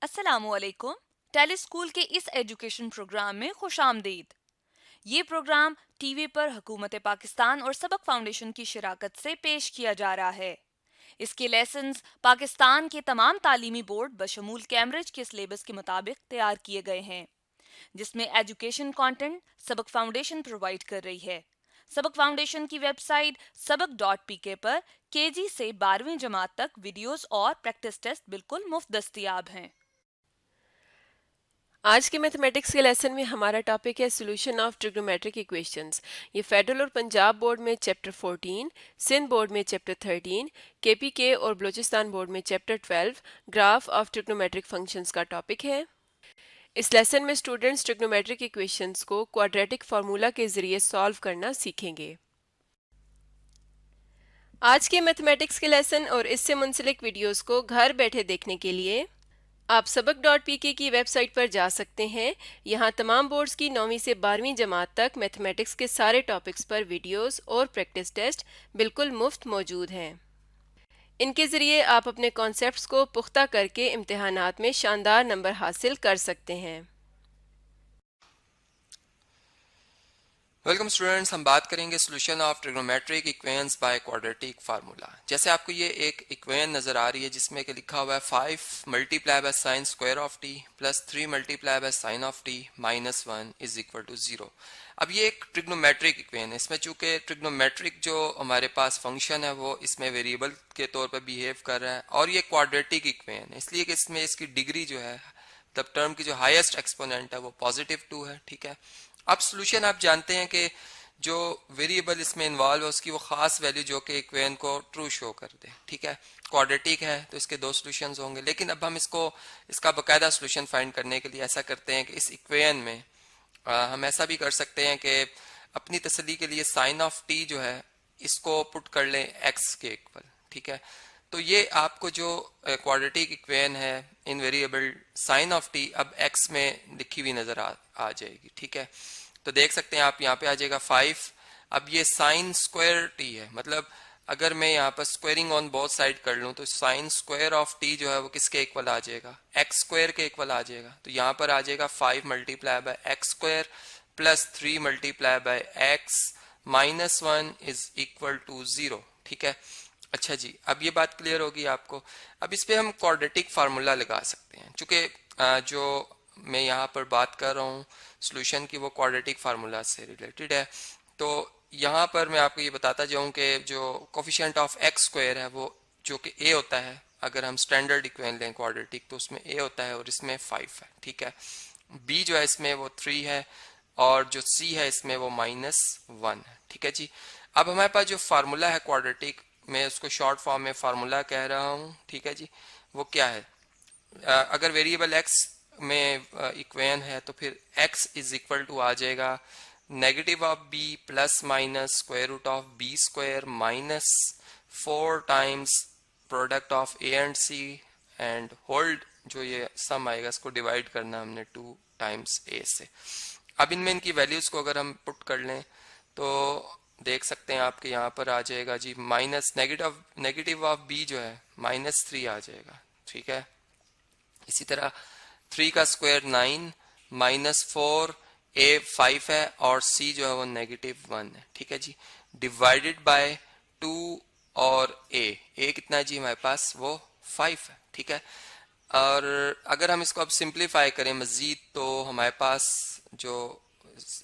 अस्सलामुअलैकुम। Tele school के इस एजुकेशन प्रोग्राम में खुशामदीद। ये प्रोग्राम टीवी पर हुकूमत पाकिस्तान और सबक फाउंडेशन की शिराकत से पेश किया जा रहा है। इसके लेसन्स पाकिस्तान के तमाम तालीमी बोर्ड बशमूल कैम्ब्रिज के सिलेबस के मुताबिक तैयार किए गए हैं, जिसमें एजुकेशन कंटेंट सबक फाउंडेशन प्रोवाइड कर रही है। सबक फाउंडेशन की वेबसाइट sabak.pk पर केजी से 12वीं जमात तक वीडियोस और प्रैक्टिस टेस्ट बिल्कुल मुफ्त दस्तयाब हैं। आज के मैथमेटिक्स के लेसन में हमारा टॉपिक है सोल्यूशन ऑफ ट्रिग्नोमेट्रिक इक्वेशंस। ये फेडरल और पंजाब बोर्ड में चैप्टर 14, सिंध बोर्ड में चैप्टर 13, केपीके और बलूचिस्तान बोर्ड में chapter 12 graph of trigonometric functions का टॉपिक है। इस लेसन में स्टूडेंट्स ट्रिग्नोमेट्रिक इक्वेशंस को क्वाड्रेटिक फार्मूला के जरिए सॉल्व करना सीखेंगे। आज के मैथमेटिक्स के लेसन और इससे मुंसलिक वीडियोस को घर बैठे देखने के लिए आप सबक.pk की वेबसाइट पर जा सकते हैं। यहाँ तमाम बोर्ड्स की 9वीं से 12वीं जमात तक मैथमेटिक्स के सारे टॉपिक्स पर वीडियोस और प्रैक्टिस टेस्ट बिल्कुल मुफ्त मौजूद हैं। इनके ज़रिए आप अपने कॉन्सेप्ट्स को पुख्ता करके इम्तिहानात में शानदार नंबर हासिल कर सकते हैं। वेलकम स्टूडेंट्स, हम बात करेंगे solution of trigonometric equations by quadratic formula. जैसे आपको ये एक इक्वेशन नजर आ रही है जिसमें कि लिखा हुआ है 5 multiply by sine square of t plus 3 multiply by sine of t minus 1 is equal to 0। अब ये एक ट्रिग्नोमेट्रिक इक्वेशन है। इसमें चूंकि ट्रिग्नोमेट्रिक जो हमारे पास फंक्शन है वो इसमें वेरिएबल के तौर पर बिहेव कर रहा है और ये क्वाड्रेटिक इक्वेशन है, इसलिए कि इसमें इसकी डिग्री जो है मतलब टर्म की जो हाईएस्ट एक्सपोनेंट है वो पॉजिटिव 2 है। ठीक है, अब सोल्यूशन आप जानते हैं कि जो वेरिएबल इसमें इन्वॉल्व है उसकी वो खास वैल्यू जो कि इक्वेशन को ट्रू शो कर दे। ठीक है, क्वाड्रेटिक है तो इसके दो सॉल्यूशंस होंगे, लेकिन अब हम इसका बकायदा सॉल्यूशन फाइंड करने के लिए ऐसा करते हैं कि इस इक्वेशन में हम ऐसा भी कर सकते हैं कि अपनी तसल्ली के लिए साइन ऑफ टी जो है इसको पुट कर लें एक्स के इक्वल। ठीक है, तो ये आपको जो क्वाड्रेटिक इक्वेशन है इन वेरिएबल साइन ऑफ टी अब एक्स में लिखी हुई नजर आ जाएगी। ठीक है, तो देख सकते हैं आप यहाँ पे आ जाएगा 5। अब ये साइन स्क्वायर टी है, मतलब अगर मैं यहाँ पर स्क्वायरिंग ऑन बोथ साइड कर लूँ तो साइन स्क्वायर ऑफ टी जो है वो किसके इक्वल आ जाएगा, एक्स स्क्वायर के इक्वल आ जाएगा। तो यहाँ पर आ जाएगा 5 multiply by x square plus 3 multiply by x minus 1 is equal to 0। ठीक है, अच्छा जी, अब ये बात क्लियर होगी आपको। अब इस पे हम क्वाड्रेटिक फार्मूला लगा सकते हैं, चूंकि जो मैं यहाँ पर बात कर रहा हूँ सोल्यूशन की वो क्वाड्रेटिक फार्मूला से रिलेटेड है। तो यहाँ पर मैं आपको ये बताता जाऊँ कि जो कोफिशिएंट ऑफ एक्स स्क्वायर है वो जो कि ए होता है, अगर हम स्टैंडर्ड इक्वेशन लें क्वाड्रेटिक तो उसमें ए होता है और इसमें 5 है। ठीक है, बी जो है इसमें वो 3 है और जो सी है इसमें वो -1 है। ठीक है जी, अब हमारे पास जो फार्मूला है क्वाड्रेटिक, मैं उसको शॉर्ट फॉर्म में फार्मूला कह रहा हूँ। ठीक है जी, वो क्या है, अगर वेरिएबल एक्स में इक्वेशन है तो फिर x इज इक्वल टू आ जाएगा negative of b plus minus square root of b square minus 4 times product of a and c and whole जो ये सम आएगा इसको डिवाइड करना हमने 2 टाइम्स a से। अब इनमें इनकी वैल्यूज को अगर हम पुट कर लें तो देख सकते हैं आपके यहाँ पर आ जाएगा जी माइनस नेगेटिव ऑफ b जो है -3 आ जाएगा। ठीक है, इसी तरह 3 का स्क्वायर 9 -4 a 5 है और c जो है वो -1 है। ठीक है जी, डिवाइडेड बाय 2 और a कितना है जी हमारे पास वो 5 है। ठीक है, और अगर हम इसको अब सिंप्लीफाई करें मजीद तो हमारे पास जो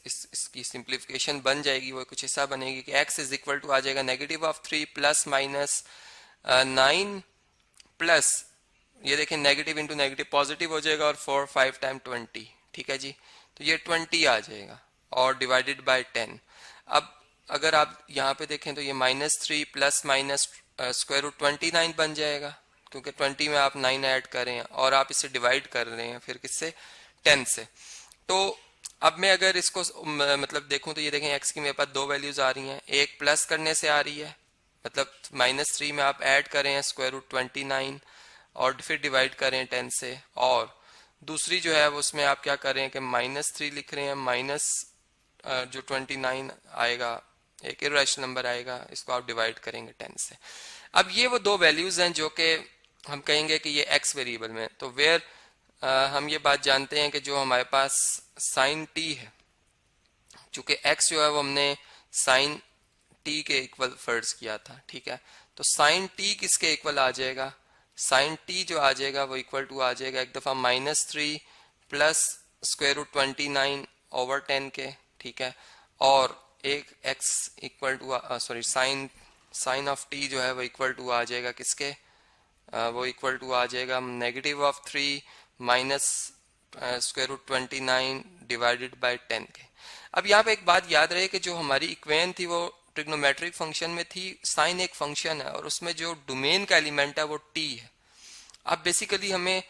इसकी सिंप्लीफिकेशन बन जाएगी वो कुछ ऐसा बनेगी कि x इज इक्वल टू आ जाएगा negative of 3 plus minus 9 plus ये देखें नेगेटिव इंटू नेगेटिव पॉजिटिव हो जाएगा और 4 5 टाइम 20। ठीक है जी, तो ये 20 आ जाएगा और डिवाइडेड बाय 10। अब अगर आप यहाँ पे देखें तो ये -3 प्लस माइनस स्क्वायर रूट 29 बन जाएगा, क्योंकि 20 में आप 9 ऐड कर रहे हैं और आप इसे डिवाइड कर रहे हैं फिर किससे, 10 से। तो अब मैं अगर इसको मतलब देखूं तो ये देखें एक्स की मेरे पास दो वैल्यूज आ रही हैं, एक प्लस करने से आ रही है मतलब -3 में आप ऐड करें हैं स्क्वायर रूट 29 और फिर डिवाइड करें 10 से, और दूसरी जो है उसमें आप क्या करें कि -3 लिख रहे हैं माइनस जो 29 आएगा एक इरेशनल नंबर आएगा, इसको आप डिवाइड करेंगे 10 से। अब ये वो दो वैल्यूज हैं जो कि हम कहेंगे कि ये एक्स वेरिएबल में, तो वेयर हम ये बात जानते हैं कि जो हमारे पास साइन टी है, चूंकि x जो है वो हमने साइन टी के इक्वल फर्ज किया था, ठीक है, तो साइन टी किसके इक्वल आ जाएगा, साइन टी जो आ जाएगा वो इक्वल टू आ जाएगा एक दफा -3 प्लस स्क्वायर रूट 29/10 के, ठीक है, और एक x equal to sorry sine of t जो है वो इक्वल टू आ जाएगा किसके, वो इक्वल टू आ जाएगा -3 minus square root 29 divided by 10 के। अब यहाँ पे एक बात याद रहे कि जो हमारी इक्वेशन थी वो ट्रिग्नोमेट्रिक फंक्शन में थी, साइन एक फंक्शन है और उसमें जो डोमेन का एलिमेंट है वो टी है। अब बेसिकली हमें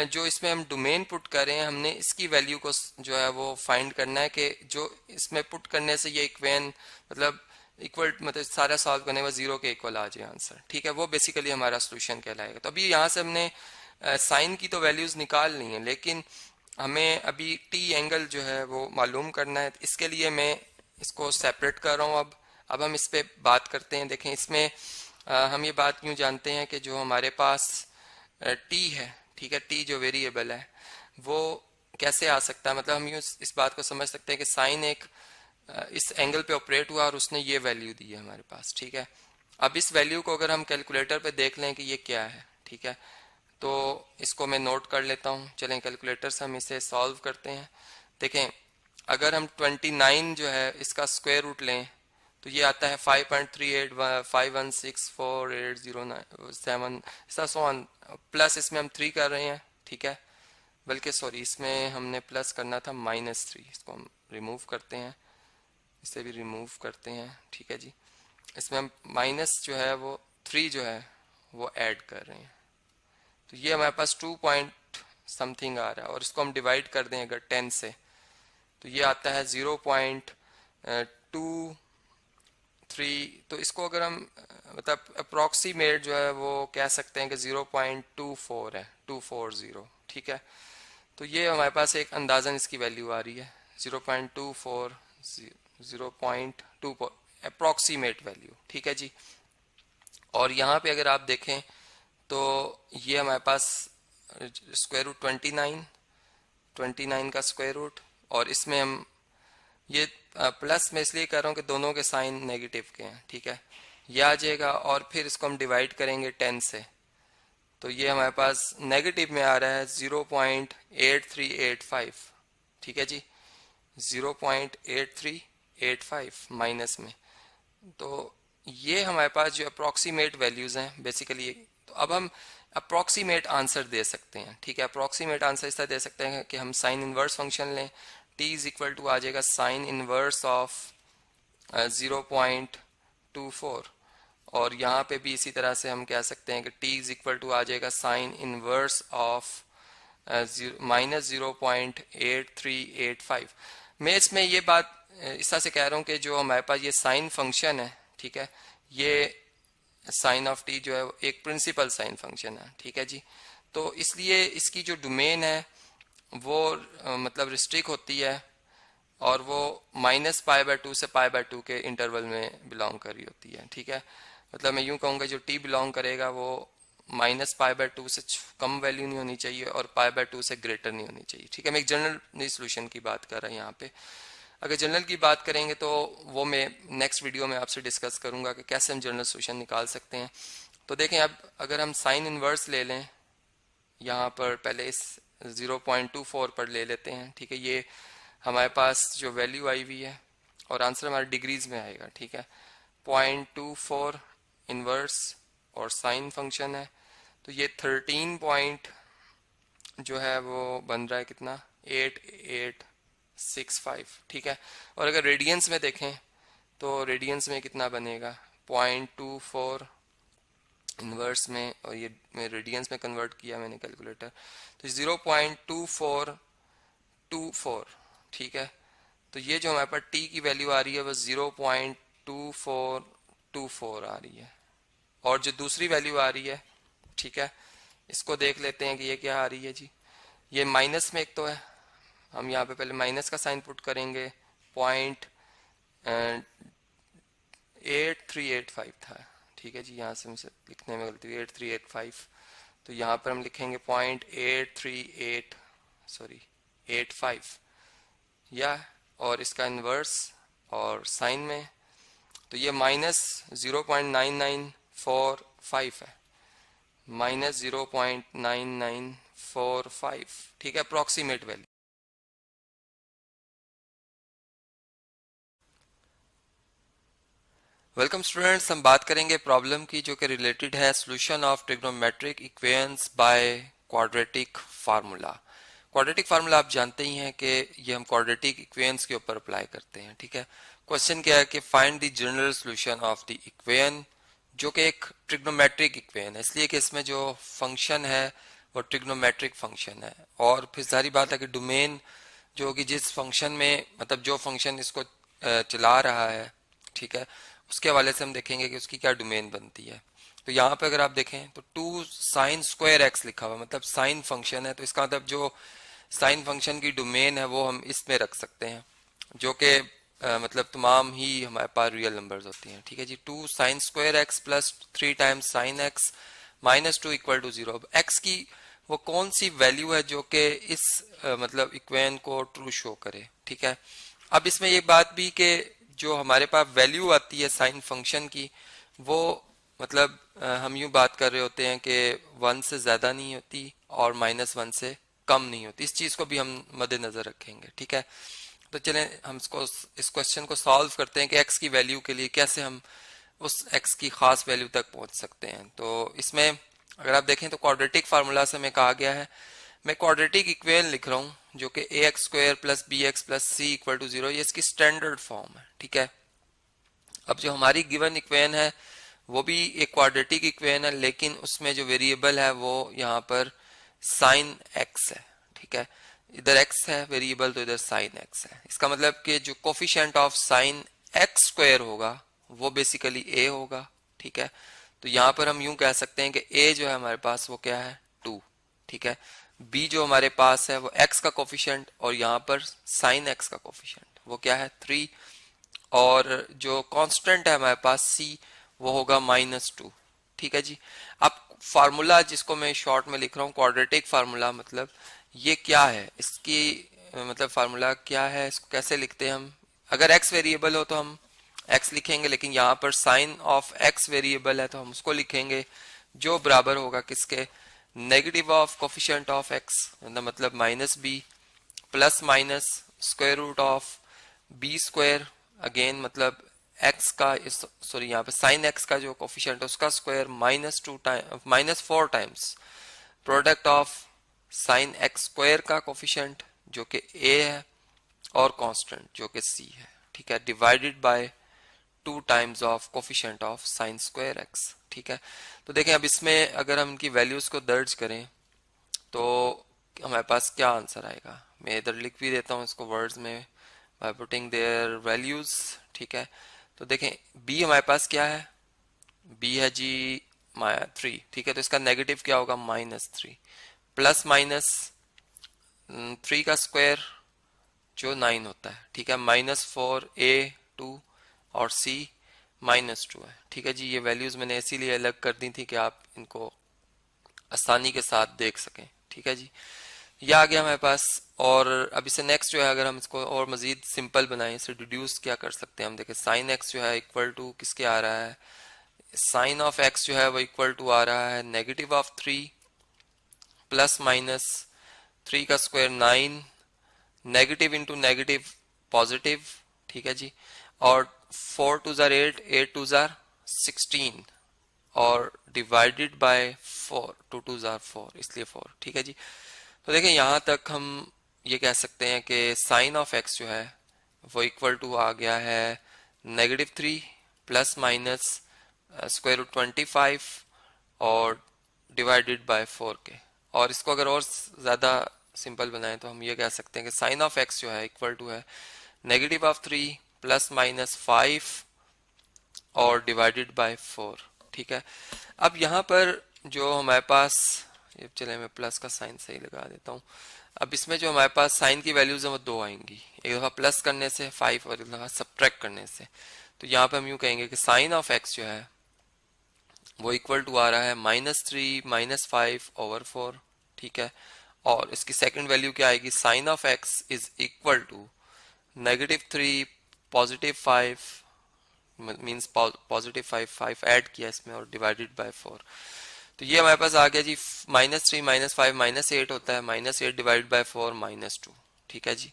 जो इसमें हम डोमेन पुट करें, हमने इसकी वैल्यू को जो है वो फाइंड करना है कि जो इसमें पुट करने से ये इक्वेशन मतलब इक्वल मतलब सारा सॉल्व करने में 0 के इक्वल आ जाए आंसर, ठीक है, वो बेसिकली हमारा सोल्यूशन कहलाएगा। तो अभी यहाँ से हमने साइन की तो वैल्यूज निकालनी है, लेकिन हमें अभी टी एंगल जो है वो मालूम करना है। इसके लिए मैं इसको सेपरेट कर रहा हूँ। अब हम इस पे बात करते हैं। देखें इसमें हम ये बात यूँ जानते हैं कि जो हमारे पास टी है, ठीक है, टी जो वेरिएबल है वो कैसे आ सकता है, मतलब हम यूँ इस बात को समझ सकते हैं कि साइन एक इस एंगल पे ऑपरेट हुआ और उसने ये वैल्यू दी है हमारे पास, ठीक है। अब इस वैल्यू को अगर हम कैलकुलेटर पे देख लें कि ये क्या है, ठीक है, तो इसको मैं नोट कर लेता हूँ। चलें कैलकुलेटर से हम इसे सॉल्व करते हैं। देखें अगर हम 29 जो है इसका स्क्वायर रूट लें तो ये आता है 5.3851648097 ऐसा सो ऑन, प्लस इसमें हम 3 कर रहे हैं, ठीक है, बल्कि सॉरी इसमें हमने प्लस करना था -3, इसको हम रिमूव करते हैं, इसे भी रिमूव करते हैं, ठीक है जी। इसमें हम माइनस जो है वो 3 जो है वो ऐड कर रहे हैं, तो ये हमारे पास 2 पॉइंट समथिंग आ रहा है और इसको हम डिवाइड कर दें अगर 10 से तो ये आता है 0.23। तो इसको अगर हम मतलब अप्रॉक्सीमेट जो है वो कह सकते हैं कि 0.24 है, 240, ठीक है। तो ये हमारे पास एक अंदाजन इसकी वैल्यू आ रही है 0.24, 0.2 अप्रॉक्सीमेट वैल्यू, ठीक है जी। और यहाँ पे अगर आप देखें तो ये हमारे पास स्क्वायर रूट 29 का स्क्वायर रूट, और इसमें हम ये प्लस में इसलिए कर रहा हूँ कि दोनों के साइन नेगेटिव के हैं, ठीक है, ये आ जाएगा और फिर इसको हम डिवाइड करेंगे 10 से तो ये हमारे पास नेगेटिव में आ रहा है 0.8385, ठीक है जी, 0.8385 माइनस में। तो ये हमारे पास जो अप्रॉक्सीमेट वैल्यूज हैं बेसिकली, तो अब हम अप्रॉक्सीमेट आंसर दे सकते हैं, ठीक है। अप्रॉक्सीमेट आंसर इस तरह दे सकते हैं कि हम साइन इनवर्स फंक्शन लें, t इज इक्वल टू आ जाएगा साइन इनवर्स ऑफ 0.24, और यहाँ पे भी इसी तरह से हम कह सकते हैं कि t इज इक्वल टू आ जाएगा साइन इनवर्स ऑफ -0.8385। मैं इसमें ये बात इस तरह से कह रहा हूँ कि जो हमारे पास ये साइन फंक्शन है, ठीक है, ये साइन ऑफ टी जो है एक प्रिंसिपल साइन फंक्शन है, ठीक है जी। तो इसलिए इसकी जो डोमेन है वो मतलब रिस्ट्रिक्ट होती है और वो -π/2 से π/2 के इंटरवल में बिलोंग कर रही होती है, ठीक है। मतलब मैं यूं कहूँगा जो टी बिलोंग करेगा वो -π/2 से कम वैल्यू नहीं होनी चाहिए और π/2 से ग्रेटर नहीं होनी चाहिए, ठीक है। मैं एक जनरल सोल्यूशन की बात कर रहा हूँ यहाँ पे। अगर जनरल की बात करेंगे तो वो मैं नेक्स्ट वीडियो में आपसे डिस्कस करूंगा कि कैसे हम जनरल सोल्यूशन निकाल सकते हैं। तो देखें अब अगर हम साइन इनवर्स ले लें, यहाँ पर पहले इस 0.24 पर ले लेते हैं, ठीक है, ये हमारे पास जो वैल्यू आई हुई है और आंसर हमारे डिग्रीज में आएगा, ठीक है। 0.24 इनवर्स और साइन फंक्शन है तो ये 13 पॉइंट जो है वो बन रहा है कितना 8865, ठीक है। और अगर रेडियंस में देखें तो रेडियंस में कितना बनेगा 0.24 इनवर्स में, और ये मैं रेडियंस में कन्वर्ट किया मैंने कैलकुलेटर, तो 0.2424, ठीक है। तो ये जो हमारे पास t की वैल्यू आ रही है वो 0.2424 आ रही है, और जो दूसरी वैल्यू आ रही है, ठीक है, इसको देख लेते हैं कि ये क्या आ रही है जी। ये माइनस में एक तो है, हम यहाँ पे पहले माइनस का साइन पुट करेंगे, 0.8385 था, ठीक है जी, यहाँ से मुझे लिखने में गलती हुई 8385, तो यहाँ पर हम लिखेंगे 0.838 या, और इसका इन्वर्स और साइन में, तो ये -0.9945 है, -0.9945, ठीक है, अप्रोक्सीमेट वैल्यू। वेलकम स्टूडेंट्स, हम बात करेंगे प्रॉब्लम की जो कि रिलेटेड है solution of trigonometric equations by quadratic formula. Quadratic formula आप जानते ही हैं कि ये हम क्वाड्रेटिक इक्वेशंस के ऊपर अप्लाई करते हैं, ठीक है। क्वेश्चन क्या है कि find the general solution of the equation, जो कि एक ट्रिग्नोमेट्रिक इक्वेशन है, इसलिए कि इसमें जो फंक्शन है वो ट्रिग्नोमेट्रिक फंक्शन है, और फिर सारी बात है कि डोमेन जो कि जिस फंक्शन में, मतलब जो फंक्शन इसको चला रहा है, ठीक है, उसके हवाले से हम देखेंगे कि उसकी क्या डोमेन बनती है। तो यहाँ पे अगर आप देखें तो 2 sin स्क्वायर x लिखा हुआ है, मतलब साइन फंक्शन है, तो इसका मतलब जो साइन फंक्शन की डोमेन है वो हम इसमें रख सकते हैं, जो कि मतलब तमाम ही हमारे पास रियल नंबर्स होती हैं, ठीक है जी। 2 sin square x plus 3 times sine x minus 2 equal to 0। अब x की वो कौन सी वैल्यू है जो कि इस मतलब इक्वेशन को ट्रू शो करे, ठीक है। अब इसमें ये बात भी कि जो हमारे पास वैल्यू आती है साइन फंक्शन की, वो मतलब हम यूं बात कर रहे होते हैं कि 1 से ज्यादा नहीं होती और -1 से कम नहीं होती, इस चीज को भी हम मद्देनजर रखेंगे, ठीक है। तो चलें हम इस क्वेश्चन को सॉल्व करते हैं कि x की वैल्यू के लिए कैसे हम उस x की खास वैल्यू तक पहुंच सकते हैं। तो इसमें अगर आप देखें तो क्वाड्रेटिक फार्मूला से हमें कहा गया है, मैं क्वाड्रेटिक इक्वेशन लिख रहा हूं जो कि ax square plus bx plus c equal to 0, ये इसकी स्टैंडर्ड फॉर्म है, ठीक है। अब जो हमारी गिवन इक्वेशन है वो भी एक क्वाड्रेटिक इक्वेशन है, लेकिन उसमें जो वेरिएबल है वो यहाँ पर साइन x है, ठीक है। इधर x है वेरिएबल, तो इधर साइन x है। इसका मतलब कि जो coefficient of sine x square होगा वो बेसिकली a होगा, ठीक है। तो यहाँ पर हम यूं कह सकते हैं कि a जो है हमारे पास वो क्या है 2, ठीक है। b जो हमारे पास है वो x का कोफिशिएंट, और यहाँ पर साइन x का कोफिशिएंट वो क्या है 3, और जो कांस्टेंट है हमारे पास c वो होगा -2, ठीक है जी। अब फार्मूला जिसको मैं शॉर्ट में लिख रहा हूँ क्वाड्रेटिक फार्मूला, मतलब ये क्या है, इसकी मतलब फार्मूला क्या है, इसको कैसे लिखते हैं हम। अगर x वेरिएबल हो तो हम x लिखेंगे, लेकिन यहाँ पर साइन ऑफ x वेरिएबल है तो हम उसको लिखेंगे जो बराबर होगा किसके, negative of coefficient of x, मतलब -b plus minus square root of b square, again मतलब x का सॉरी यहाँ पे साइन x का जो कोफिशिएंट है उसका square -4 times product of sine x square का कोफिशिएंट जो कि a है और कांस्टेंट जो कि c है, ठीक है, divided by 2 times of coefficient of sine square x, ठीक है। तो देखें अब इसमें अगर हम इनकी वैल्यूज को दर्ज करें तो हमारे पास क्या आंसर आएगा। मैं इधर लिख भी देता हूँ इसको वर्ड्स में बाय पुटिंग देयर वैल्यूज, ठीक है। तो देखें b हमारे पास क्या है, b है जी 3, ठीक है। तो इसका नेगेटिव क्या होगा -3 प्लस माइनस 3 का स्क्वायर जो 9 होता है, ठीक है, -4 a2 और c -2 है, ठीक है जी। ये वैल्यूज मैंने इसीलिए अलग कर दी थी कि आप इनको आसानी के साथ देख सकें, ठीक है जी। ये आ गया हमारे पास, और अब इसे नेक्स्ट जो है अगर हम इसको और मजीद सिंपल बनाएं, इसे रिड्यूस क्या कर सकते हैं हम, देखें साइन x जो है इक्वल टू किसके आ रहा है, साइन ऑफ x जो है वो इक्वल टू आ रहा है नेगेटिव ऑफ 3 प्लस माइनस 3 का square 9, negative into negative positive, ठीक है जी, और 4 2 जार 8, 8 2 जार 16, और डिवाइडेड बाय 4, 2 2 जार 4, इसलिए 4, ठीक है जी। तो देखें यहाँ तक हम ये कह सकते हैं कि साइन ऑफ x जो है वो इक्वल टू आ गया है -3 प्लस माइनस स्क्वायर रूट 25 और डिवाइडेड बाय 4 के, और इसको अगर और ज़्यादा सिंपल बनाएं तो हम ये कह सकते हैं कि साइन ऑफ x जो है इक्वल टू है नेगेटिव ऑफ 3 प्लस माइनस 5 और डिवाइडेड बाय 4, ठीक है। अब यहाँ पर जो हमारे पास, चले मैं प्लस का साइन सही लगा देता हूँ। अब इसमें जो हमारे पास साइन की वैल्यूज है वो 2 आएंगी, एक दफा प्लस करने से 5 और एक दफा सब्ट्रैक्ट करने से। तो यहाँ पे हम यूं कहेंगे कि साइन ऑफ x जो है वो इक्वल टू आ रहा है -3 -5/4, ठीक है। और इसकी सेकंड वैल्यू क्या आएगी, sine of x is equal to -3 +5 means +5 add किया इसमें और डिवाइडेड बाय 4। तो ये हमारे पास आ गया जी -3 -5 -8 होता है, -8 डिवाइड बाय 4 -2, ठीक है जी।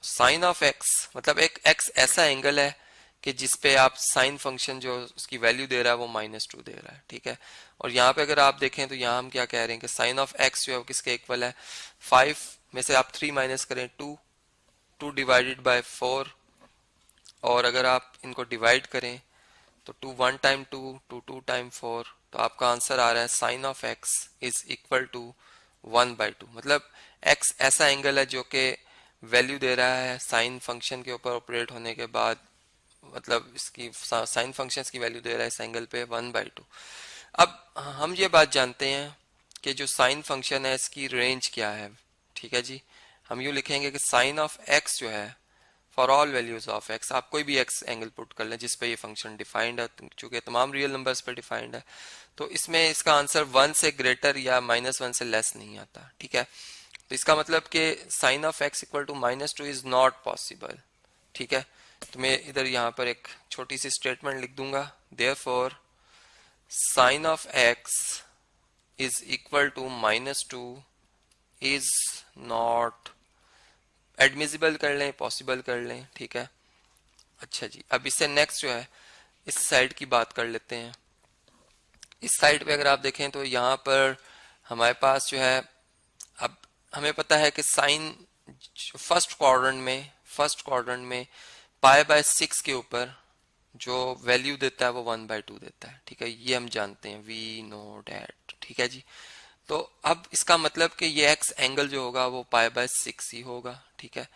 साइन ऑफ एक्स मतलब एक एक्स ऐसा एंगल है कि जिसपे आप साइन फंक्शन जो उसकी वैल्यू दे रहा है वो -2 दे रहा है, ठीक है। और यहाँ पे अगर आप देखें तो यहाँ हम क्या कह रहे हैं कि साइन ऑफ एक्स जो है वो किसके इक्वल है, 5 में से आप 3 माइनस करें 2 डिवाइडेड बाय 4, और अगर आप इनको डिवाइड करें तो 2 1 टाइम 2 2 टाइम 4, तो आपका आंसर आ रहा है sine of x is equal to 1/2। मतलब एक्स ऐसा एंगल है जो कि वैल्यू दे रहा है साइन फंक्शन के ऊपर ऑपरेट होने के बाद, मतलब इसकी साइन फंक्शंस की वैल्यू दे रहा है इस एंगल पे 1/2। अब हम ये बात जानते हैं कि जो साइन फंक्शन है इसकी रेंज क्या है, ठीक है जी। हम यूँ लिखेंगे कि साइन ऑफ एक्स जो है for all values of x, आप कोई भी एक्स एंगल पुट कर लें जिस पे ये फंक्शन डिफाइंड है, चूंकि तमाम रियल नंबर्स पे डिफाइंड है, तो इसमें इसका आंसर 1 से ग्रेटर या -1 से लेस नहीं आता, ठीक है। तो इसका मतलब कि sine of x equal to -2 is not possible, ठीक है। तो मैं इधर यहाँ पर एक छोटी सी स्टेटमेंट लिख दूंगा, therefore sine of x is equal to -2 is not, admissible कर लें, पॉसिबल कर लें, ठीक है। अच्छा जी, अब इससे नेक्स्ट जो है इस साइड की बात कर लेते हैं। इस साइड पे अगर आप देखें तो यहाँ पर हमारे पास जो है, अब हमें पता है कि साइन फर्स्ट क्वाड्रेंट में π/6 के ऊपर जो वैल्यू देता है वो 1/2 देता है, ठीक है। ये हम जानते हैं, वी नो डैट, ठीक है जी। तो अब इसका मतलब कि ये एक्स एंगल जो होगा वो π/6 ही होगा, ठीक है।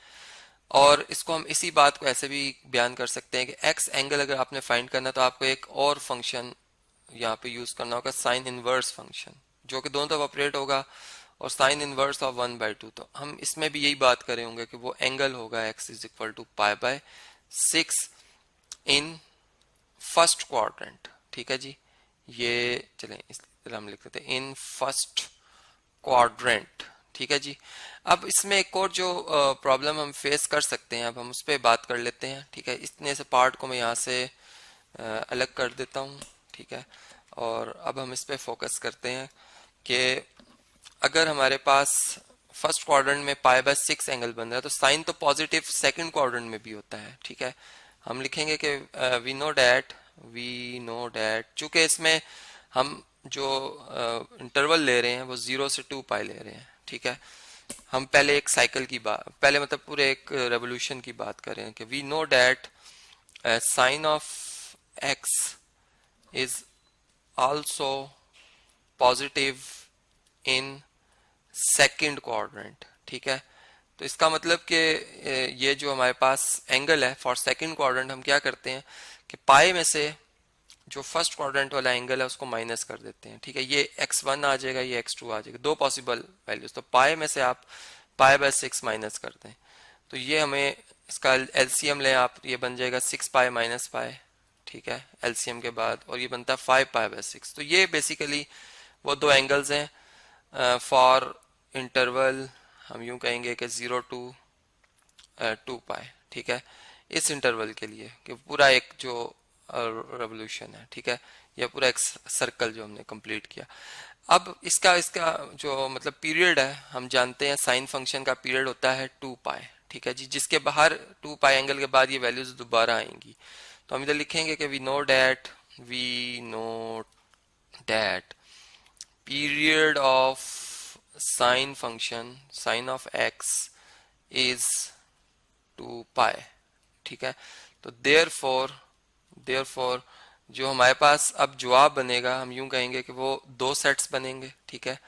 और इसको हम इसी बात को ऐसे भी बयान कर सकते हैं कि एक्स एंगल अगर आपने फाइंड करना तो आपको एक और फंक्शन यहाँ पे यूज करना होगा, साइन इनवर्स फंक्शन, जो कि दोनों तरफ ऑपरेट होगा, और साइन इनवर्स ऑफ 1/2। तो हम इसमें भी यही बात कर रहे होंगे कि वो एंगल होगा X is equal to π/6 in first quadrant, ठीक है जी। ये चलें इस तरह हम लिख देते हैं, इन फर्स्ट क्वाड्रेंट, ठीक है जी। अब इसमें एक और जो प्रॉब्लम हम फेस कर सकते हैं, अब हम उस पर बात कर लेते हैं, ठीक है। इतने से पार्ट को मैं यहाँ से अलग कर देता हूँ, ठीक है। और अब हम इस पे फोकस करते हैं कि अगर हमारे पास फर्स्ट क्वाड्रेंट में π/6 एंगल बन रहा है तो साइन तो पॉजिटिव सेकंड क्वाड्रेंट में भी होता है, ठीक है। हम लिखेंगे कि वी नो डैट चूंकि इसमें हम जो इंटरवल ले रहे हैं वो 0 से 2π ले रहे हैं, ठीक है। हम पहले एक साइकिल की बात, पहले मतलब पूरे एक रेवोल्यूशन की बात कर रहे हैं कि we know that sine of x is also positive in second quadrant, ठीक है। तो इसका मतलब कि ये जो हमारे पास एंगल है फॉर सेकंड क्वाड्रेंट, हम क्या करते हैं कि पाई में से जो फर्स्ट क्वाड्रेंट वाला एंगल है उसको माइनस कर देते हैं, ठीक है। ये x1 आ जाएगा, ये x2 आ जाएगा, दो पॉसिबल वैल्यूज। तो पाई में से आप π/6 माइनस कर दें तो ये हमें इसका एलसीएम लें आप, ये बन जाएगा 6π - π, ठीक है, एलसीएम के बाद, और ये बनता है 5π/6। तो ये बेसिकली वो दो एंगल्स हैं फॉर इंटरवल, हम यूं कहेंगे कि 0 to 2π, ठीक है, इस इंटरवल के लिए कि पूरा एक जो रेवोल्यूशन है, ठीक है, या पूरा एक सर्कल जो हमने कंप्लीट किया। अब इसका जो मतलब पीरियड है, हम जानते हैं साइन फंक्शन का पीरियड होता है 2π, ठीक है जी, जिसके बाहर 2π एंगल के बाद ये वैल्यूज दोबारा आएंगी। तो हम इधर लिखेंगे कि we know that period of sine function sine of x is 2π, ठीक है। तो देयरफॉर जो हमारे पास अब जवाब बनेगा, हम यूं कहेंगे कि वो दो सेट्स बनेंगे, ठीक है।